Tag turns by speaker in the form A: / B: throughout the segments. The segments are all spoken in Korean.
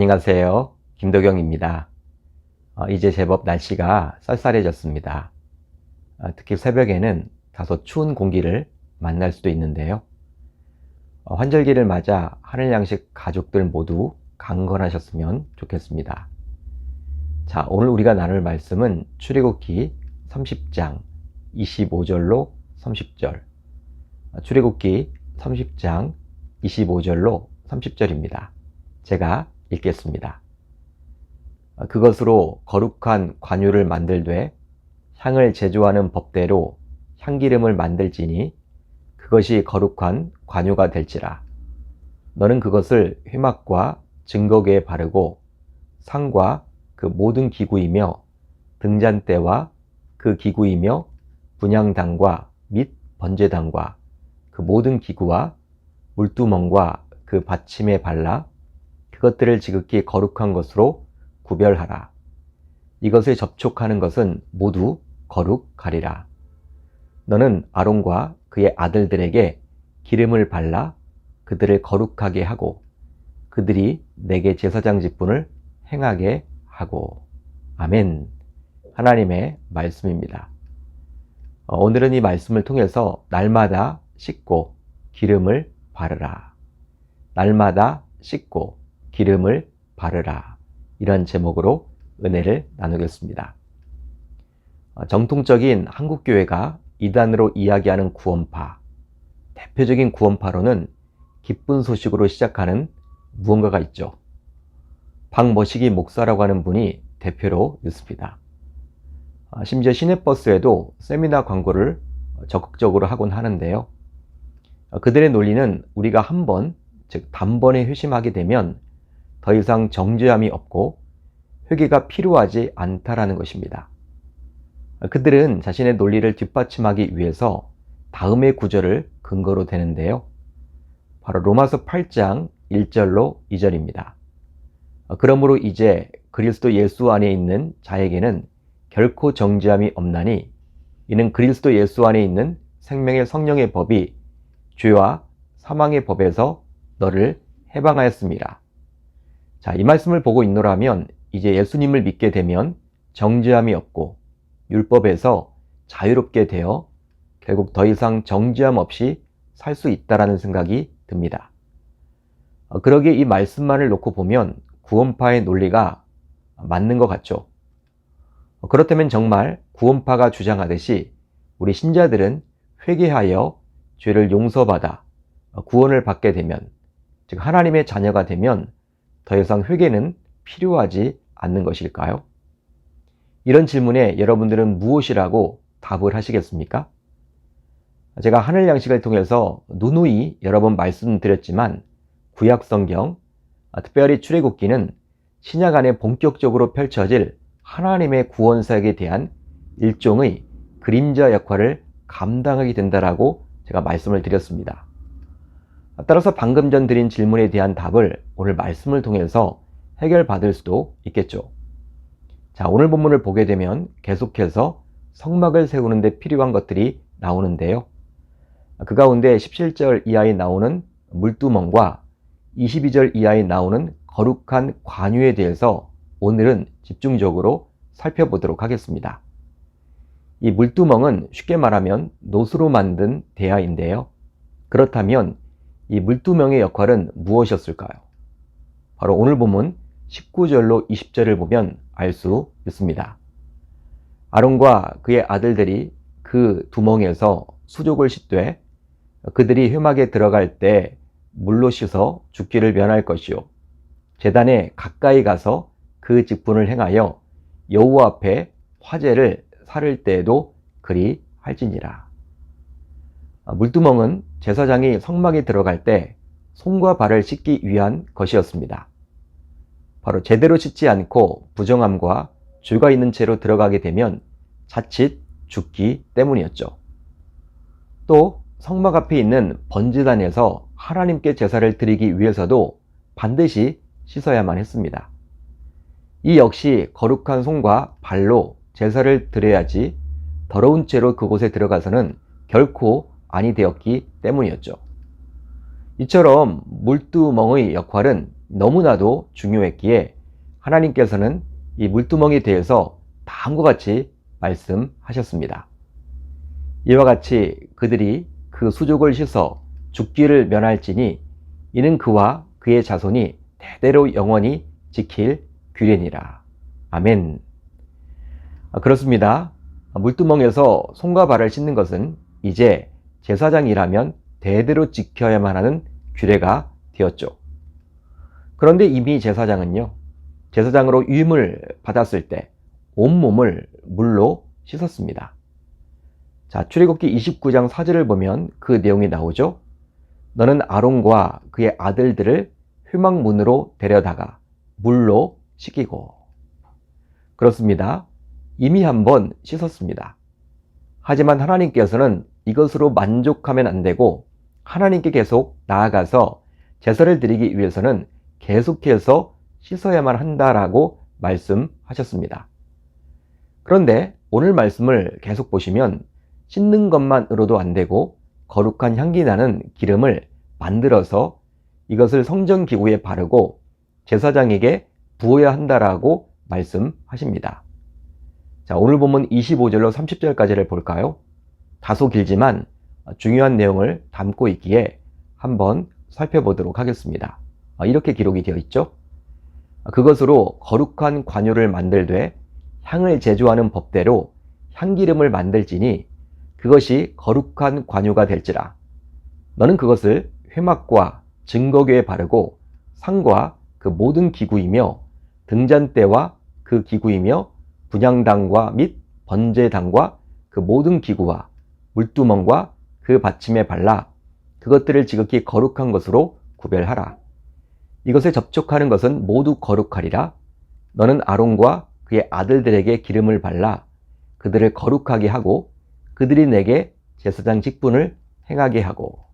A: 안녕하세요. 김도경입니다. 이제 제법 날씨가 쌀쌀해졌습니다. 특히 새벽에는 다소 추운 공기를 만날 수도 있는데요. 환절기를 맞아 하늘양식 가족들 모두 강건하셨으면 좋겠습니다. 자, 오늘 우리가 나눌 말씀은 출애굽기 30장 25절로 30절, 출애굽기 30장 25절로 30절입니다. 제가 읽겠습니다. 그것으로 거룩한 관유를 만들되 향을 제조하는 법대로 향기름을 만들지니 그것이 거룩한 관유가 될지라. 너는 그것을 회막과 증거궤에 바르고 상과 그 모든 기구이며 등잔대와 그 기구이며 분향당과 및 번제당과 그 모든 기구와 물두멍과 그 받침에 발라 그것들을 지극히 거룩한 것으로 구별하라. 이것을 접촉하는 것은 모두 거룩하리라. 너는 아론과 그의 아들들에게 기름을 발라 그들을 거룩하게 하고 그들이 내게 제사장 직분을 행하게 하고. 아멘. 하나님의 말씀입니다. 오늘은 이 말씀을 통해서 날마다 씻고 기름을 바르라. 날마다 씻고 기름을 바르라. 이런 제목으로 은혜를 나누겠습니다. 정통적인 한국교회가 이단으로 이야기하는 구원파, 대표적인 구원파로는 기쁜 소식으로 시작하는 무언가가 있죠. 박머시기 목사라고 하는 분이 대표로 있습니다. 심지어 시내버스에도 세미나 광고를 적극적으로 하곤 하는데요. 그들의 논리는 우리가 한 번, 즉 단번에 회심하게 되면 더 이상 정죄함이 없고 회개가 필요하지 않다라는 것입니다. 그들은 자신의 논리를 뒷받침하기 위해서 다음의 구절을 근거로 대는데요. 바로 로마서 8장 1절로 2절입니다. 그러므로 이제 그리스도 예수 안에 있는 자에게는 결코 정죄함이 없나니 이는 그리스도 예수 안에 있는 생명의 성령의 법이 죄와 사망의 법에서 너를 해방하였습니다. 자, 이 말씀을 보고 있노라면 이제 예수님을 믿게 되면 정죄함이 없고 율법에서 자유롭게 되어 결국 더 이상 정죄함 없이 살 수 있다라는 생각이 듭니다. 그러기에 이 말씀만을 놓고 보면 구원파의 논리가 맞는 것 같죠. 그렇다면 정말 구원파가 주장하듯이 우리 신자들은 회개하여 죄를 용서받아 구원을 받게 되면, 즉 하나님의 자녀가 되면 더 이상 회개는 필요하지 않는 것일까요? 이런 질문에 여러분들은 무엇이라고 답을 하시겠습니까? 제가 하늘 양식을 통해서 누누이 여러 번 말씀드렸지만 구약 성경, 특별히 출애굽기는 신약 안에 본격적으로 펼쳐질 하나님의 구원 사역에 대한 일종의 그림자 역할을 감당하게 된다라고 제가 말씀을 드렸습니다. 따라서 방금 전 드린 질문에 대한 답을 오늘 말씀을 통해서 해결받을 수도 있겠죠. 자, 오늘 본문을 보게 되면 계속해서 성막을 세우는 데 필요한 것들이 나오는데요. 그 가운데 17절 이하에 나오는 물두멍과 22절 이하에 나오는 거룩한 관유에 대해서 오늘은 집중적으로 살펴보도록 하겠습니다. 이 물두멍은 쉽게 말하면 노수로 만든 대야인데요. 그렇다면 이 물두멍의 역할은 무엇이었을까요? 바로 오늘 본문 19절로 20절을 보면 알 수 있습니다. 아론과 그의 아들들이 그 두멍에서 수족을 씻되 그들이 회막에 들어갈 때 물로 씻어 죽기를 면할 것이요 제단에 가까이 가서 그 직분을 행하여 여호와 앞에 화제를 살을 때에도 그리 할지니라. 물두멍은 제사장이 성막에 들어갈 때 손과 발을 씻기 위한 것이었습니다. 바로 제대로 씻지 않고 부정함과 죄가 있는 채로 들어가게 되면 자칫 죽기 때문이었죠. 또 성막 앞에 있는 번제단에서 하나님께 제사를 드리기 위해서도 반드시 씻어야만 했습니다. 이 역시 거룩한 손과 발로 제사를 드려야지 더러운 채로 그곳에 들어가서는 결코 아니 되었기 때문이었죠. 이처럼 물두멍의 역할은 너무나도 중요했기에 하나님께서는 이 물두멍에 대해서 다음과 같이 말씀하셨습니다. 이와 같이 그들이 그 수족을 씻어 죽기를 면할지니 이는 그와 그의 자손이 대대로 영원히 지킬 규례니라. 아멘. 그렇습니다. 물두멍에서 손과 발을 씻는 것은 이제 제사장이라면 대대로 지켜야만 하는 규례가 되었죠. 그런데 이미 제사장은요, 제사장으로 위임을 받았을 때 온몸을 물로 씻었습니다. 자, 출애굽기 29장 4절을 보면 그 내용이 나오죠. 너는 아론과 그의 아들들을 회막문으로 데려다가 물로 씻기고. 그렇습니다. 이미 한번 씻었습니다. 하지만 하나님께서는 이것으로 만족하면 안 되고 하나님께 계속 나아가서 제사를 드리기 위해서는 계속해서 씻어야만 한다라고 말씀하셨습니다. 그런데 오늘 말씀을 계속 보시면 씻는 것만으로도 안 되고 거룩한 향기 나는 기름을 만들어서 이것을 성전기구에 바르고 제사장에게 부어야 한다라고 말씀하십니다. 자, 오늘 본문 25절로 30절까지를 볼까요? 다소 길지만 중요한 내용을 담고 있기에 한번 살펴보도록 하겠습니다. 이렇게 기록이 되어 있죠. 그것으로 거룩한 관유를 만들되 향을 제조하는 법대로 향기름을 만들지니 그것이 거룩한 관유가 될지라. 너는 그것을 회막과 증거궤에 바르고 상과 그 모든 기구이며 등잔대와 그 기구이며 분향당과 및 번제당과 그 모든 기구와 물두멍과 그 받침에 발라 그것들을 지극히 거룩한 것으로 구별하라. 이것에 접촉하는 것은 모두 거룩하리라. 너는 아론과 그의 아들들에게 기름을 발라 그들을 거룩하게 하고 그들이 내게 제사장 직분을 행하게 하고.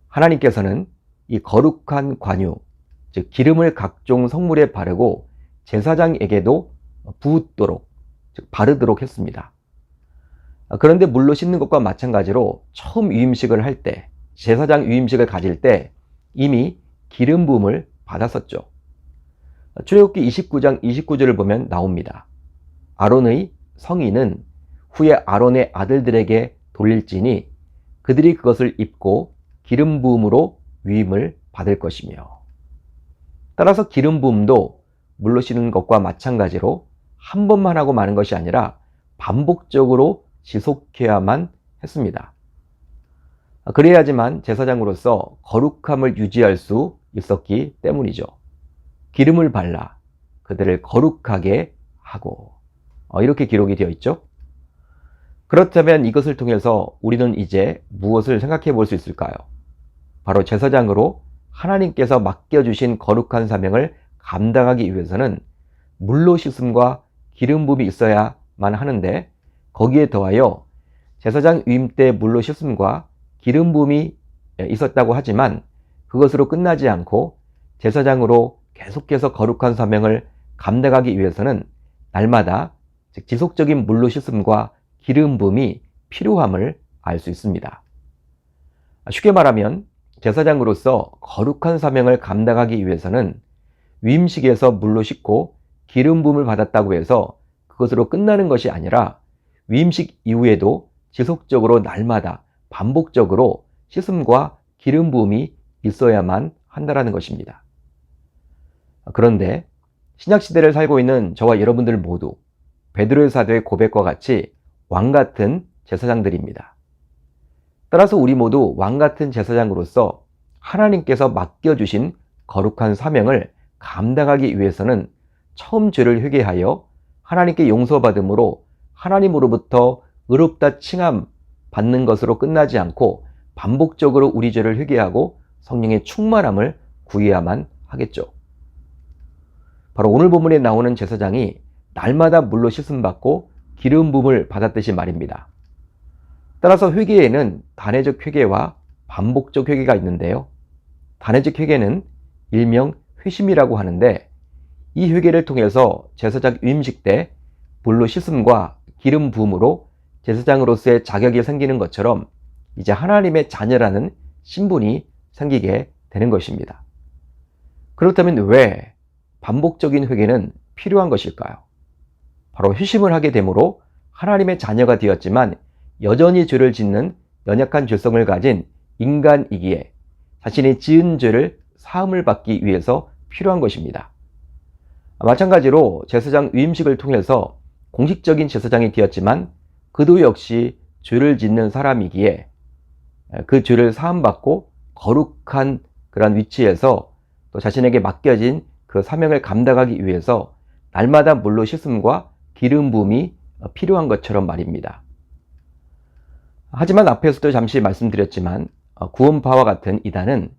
A: 하나님께서는 이 거룩한 관유, 즉 기름을 각종 성물에 바르고 제사장에게도 부도록, 즉 바르도록 했습니다. 그런데 물로 씻는 것과 마찬가지로 처음 위임식을 할 때, 제사장 위임식을 가질 때 이미 기름 부음을 받았었죠. 출애굽기 29장 29절을 보면 나옵니다. 아론의 성인은 후에 아론의 아들들에게 돌릴지니 그들이 그것을 입고 기름 부음으로 위임을 받을 것이며. 따라서 기름 부음도 물로 씻는 것과 마찬가지로 한 번만 하고 마는 것이 아니라 반복적으로 지속해야만 했습니다. 그래야지만 제사장으로서 거룩함을 유지할 수 있었기 때문이죠. 기름을 발라 그들을 거룩하게 하고. 이렇게 기록이 되어 있죠. 그렇다면 이것을 통해서 우리는 이제 무엇을 생각해 볼 수 있을까요? 바로 제사장으로 하나님께서 맡겨주신 거룩한 사명을 감당하기 위해서는 물로 씻음과 기름 부음이 있어야만 하는데, 거기에 더하여 제사장 위임 때 물로 씻음과 기름 부음이 있었다고 하지만 그것으로 끝나지 않고 제사장으로 계속해서 거룩한 사명을 감당하기 위해서는 날마다 즉 지속적인 물로 씻음과 기름 부음이 필요함을 알 수 있습니다. 쉽게 말하면 제사장으로서 거룩한 사명을 감당하기 위해서는 위임식에서 물로 씻고 기름 부음을 받았다고 해서 그것으로 끝나는 것이 아니라 위임식 이후에도 지속적으로 날마다 반복적으로 씻음과 기름 부음이 있어야만 한다는 것입니다. 그런데 신약시대를 살고 있는 저와 여러분들 모두 베드로의 사도의 고백과 같이 왕같은 제사장들입니다. 따라서 우리 모두 왕같은 제사장으로서 하나님께서 맡겨주신 거룩한 사명을 감당하기 위해서는 처음 죄를 회개하여 하나님께 용서받음으로 하나님으로부터 의롭다 칭함 받는 것으로 끝나지 않고 반복적으로 우리 죄를 회개하고 성령의 충만함을 구해야만 하겠죠. 바로 오늘 본문에 나오는 제사장이 날마다 물로 씻음받고 기름 부음을 받았듯이 말입니다. 따라서 회개에는 단회적 회개와 반복적 회개가 있는데요. 단회적 회개는 일명 회심이라고 하는데, 이 회개를 통해서 제사장 위임식 때 물로 씻음과 기름 부음으로 제사장으로서의 자격이 생기는 것처럼 이제 하나님의 자녀라는 신분이 생기게 되는 것입니다. 그렇다면 왜 반복적인 회개는 필요한 것일까요? 바로 회심을 하게 되므로 하나님의 자녀가 되었지만 여전히 죄를 짓는 연약한 죄성을 가진 인간이기에 자신이 지은 죄를 사함을 받기 위해서 필요한 것입니다. 마찬가지로 제사장 위임식을 통해서 공식적인 제사장이 되었지만 그도 역시 죄를 짓는 사람이기에 그 죄를 사함받고 거룩한 그런 위치에서 또 자신에게 맡겨진 그 사명을 감당하기 위해서 날마다 물로 씻음과 기름 부음이 필요한 것처럼 말입니다. 하지만 앞에서도 잠시 말씀드렸지만 구원파와 같은 이단은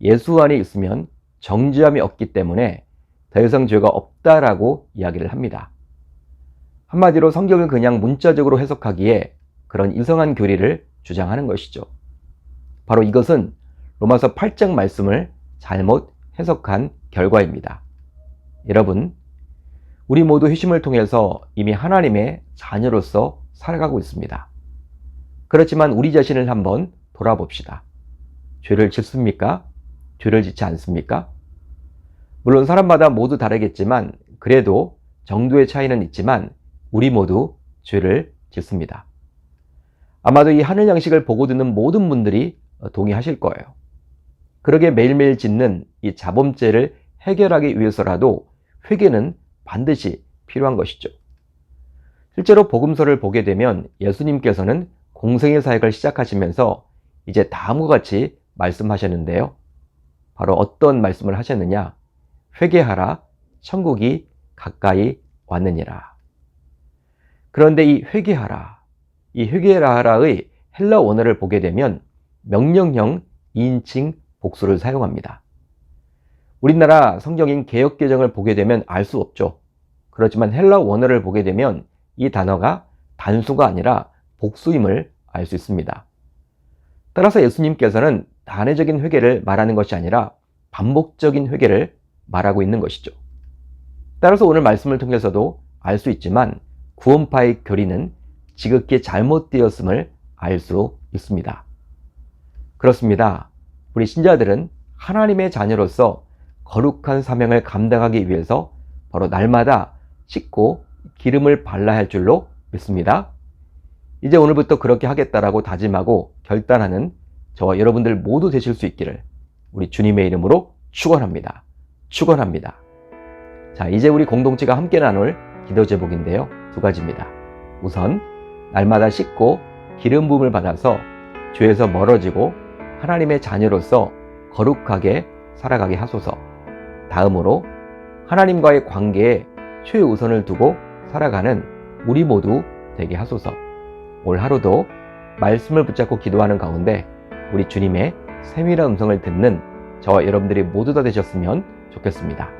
A: 예수 안에 있으면 정죄함이 없기 때문에 더 이상 죄가 없다라고 이야기를 합니다. 한마디로 성경을 그냥 문자적으로 해석하기에 그런 이상한 교리를 주장하는 것이죠. 바로 이것은 로마서 8장 말씀을 잘못 해석한 결과입니다. 여러분, 우리 모두 회심을 통해서 이미 하나님의 자녀로서 살아가고 있습니다. 그렇지만 우리 자신을 한번 돌아봅시다. 죄를 짓습니까? 죄를 짓지 않습니까? 물론 사람마다 모두 다르겠지만 그래도 정도의 차이는 있지만 우리 모두 죄를 짓습니다. 아마도 이 하늘 양식을 보고 듣는 모든 분들이 동의하실 거예요. 그러게 매일매일 짓는 이 자범죄를 해결하기 위해서라도 회개는 반드시 필요한 것이죠. 실제로 복음서를 보게 되면 예수님께서는 공생의 사역을 시작하시면서 이제 다음과 같이 말씀하셨는데요. 바로 어떤 말씀을 하셨느냐? 회개하라, 천국이 가까이 왔느니라. 그런데 이 회개하라의 헬라 원어를 보게 되면 명령형 2인칭 복수를 사용합니다. 우리나라 성경인 개역개정을 보게 되면 알 수 없죠. 그렇지만 헬라 원어를 보게 되면 이 단어가 단수가 아니라 복수임을 알 수 있습니다. 따라서 예수님께서는 단회적인 회개를 말하는 것이 아니라 반복적인 회개를 말하고 있는 것이죠. 따라서 오늘 말씀을 통해서도 알 수 있지만 구원파의 교리는 지극히 잘못되었음을 알 수 있습니다. 그렇습니다. 우리 신자들은 하나님의 자녀로서 거룩한 사명을 감당하기 위해서 바로 날마다 씻고 기름을 발라야 할 줄로 믿습니다. 이제 오늘부터 그렇게 하겠다라고 다짐하고 결단하는 저와 여러분들 모두 되실 수 있기를 우리 주님의 이름으로 축원합니다. 축원합니다. 자, 이제 우리 공동체가 함께 나눌 기도 제목인데요. 두 가지입니다. 우선 날마다 씻고 기름 부음을 받아서 죄에서 멀어지고 하나님의 자녀로서 거룩하게 살아가게 하소서. 다음으로 하나님과의 관계에 최우선을 두고 살아가는 우리 모두 되게 하소서. 올 하루도 말씀을 붙잡고 기도하는 가운데 우리 주님의 세밀한 음성을 듣는 저와 여러분들이 모두 다 되셨으면 좋겠습니다.